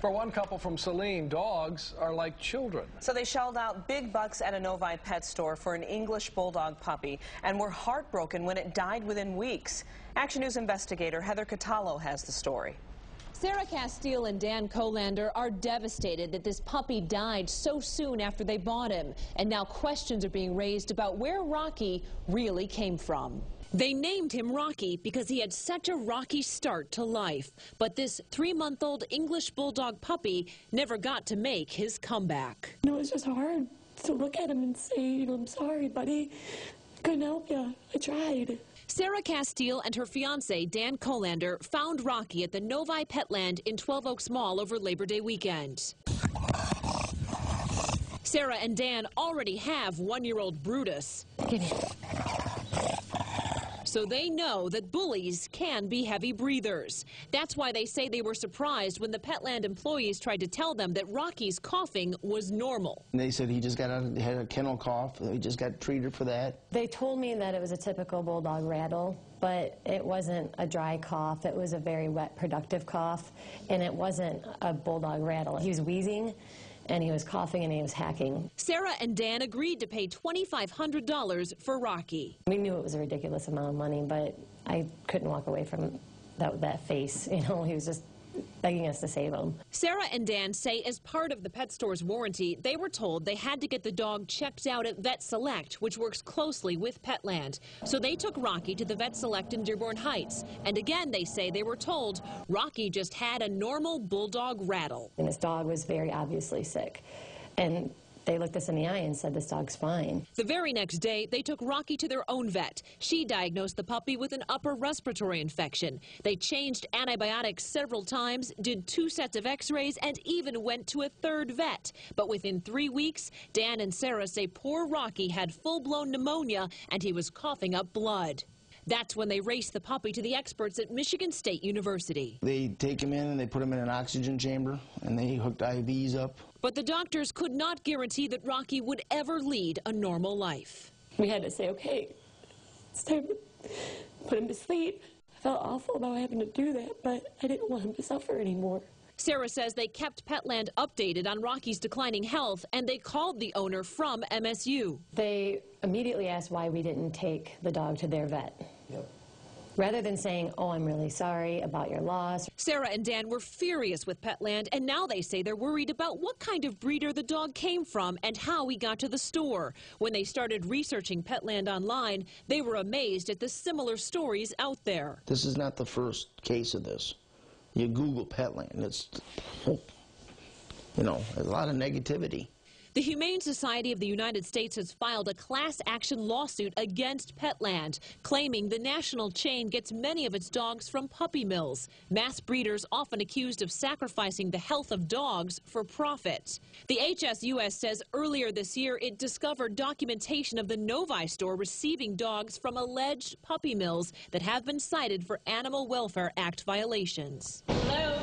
For one couple from Saline, dogs are like children. So they shelled out big bucks at a Novi pet store for an English bulldog puppy and were heartbroken when it died within weeks. Action News investigator Heather Catallo has the story. Sarah Castile and Dan Colander are devastated that this puppy died so soon after they bought him. And now questions are being raised about where Rocky really came from. They named him Rocky because he had such a rocky start to life. But this 3-month-old English bulldog puppy never got to make his comeback. It was just hard to look at him and say, I'm sorry, buddy. Couldn't help you. I tried. Sarah Castile and her fiance, Dan Colander, found Rocky at the Novi Petland in 12 Oaks Mall over Labor Day weekend. Sarah and Dan already have 1-year-old Brutus. Get here. So they know that bullies can be heavy breathers. That's why they say they were surprised when the Petland employees tried to tell them that Rocky's coughing was normal. They said he just had a kennel cough. He just got treated for that. They told me that it was a typical bulldog rattle, but it wasn't a dry cough. It was a very wet, productive cough, and it wasn't a bulldog rattle. He was wheezing, and he was coughing, and he was hacking. Sarah and Dan agreed to pay $2,500 for Rocky. We knew it was a ridiculous amount of money, but I couldn't walk away from that face. He was just begging us to save him. Sarah and Dan say as part of the pet store's warranty, they were told they had to get the dog checked out at Vet Select, which works closely with Petland. So they took Rocky to the Vet Select in Dearborn Heights. And again, they say they were told Rocky just had a normal bulldog rattle. And his dog was very obviously sick. And they looked us in the eye and said, this dog's fine. The very next day, they took Rocky to their own vet. She diagnosed the puppy with an upper respiratory infection. They changed antibiotics several times, did 2 sets of x-rays, and even went to a 3rd vet. But within 3 weeks, Dan and Sarah say poor Rocky had full-blown pneumonia and he was coughing up blood. That's when they raced the puppy to the experts at Michigan State University. They take him in and they put him in an oxygen chamber and they hooked IVs up. But the doctors could not guarantee that Rocky would ever lead a normal life. We had to say, okay, it's time to put him to sleep. I felt awful about having to do that, but I didn't want him to suffer anymore. Sarah says they kept Petland updated on Rocky's declining health, and they called the owner from MSU. They immediately asked why we didn't take the dog to their vet. Yep. Rather than saying, oh, I'm really sorry about your loss. Sarah and Dan were furious with Petland, and now they say they're worried about what kind of breeder the dog came from and how he got to the store. When they started researching Petland online, they were amazed at the similar stories out there. This is not the first case of this. You Google Petland, it's, a lot of negativity. The Humane Society of the United States has filed a class action lawsuit against Petland, claiming the national chain gets many of its dogs from puppy mills, mass breeders often accused of sacrificing the health of dogs for profit. The HSUS says earlier this year it discovered documentation of the Novi store receiving dogs from alleged puppy mills that have been cited for Animal Welfare Act violations. Hello.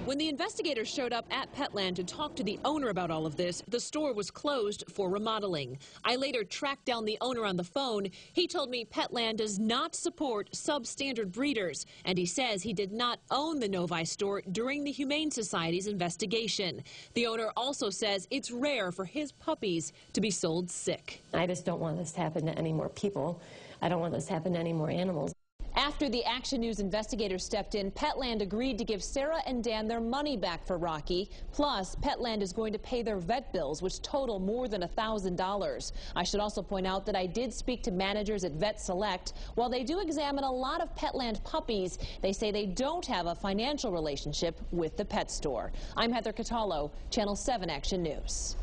When the investigators showed up at Petland to talk to the owner about all of this, the store was closed for remodeling. I later tracked down the owner on the phone. He told me Petland does not support substandard breeders, and he says he did not own the Novi store during the Humane Society's investigation. The owner also says it's rare for his puppies to be sold sick. I just don't want this to happen to any more people. I don't want this to happen to any more animals. After the Action News investigators stepped in, Petland agreed to give Sarah and Dan their money back for Rocky. Plus, Petland is going to pay their vet bills, which total more than $1,000. I should also point out that I did speak to managers at Vet Select. While they do examine a lot of Petland puppies, they say they don't have a financial relationship with the pet store. I'm Heather Catallo, Channel 7 Action News.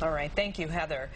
All right. Thank you, Heather.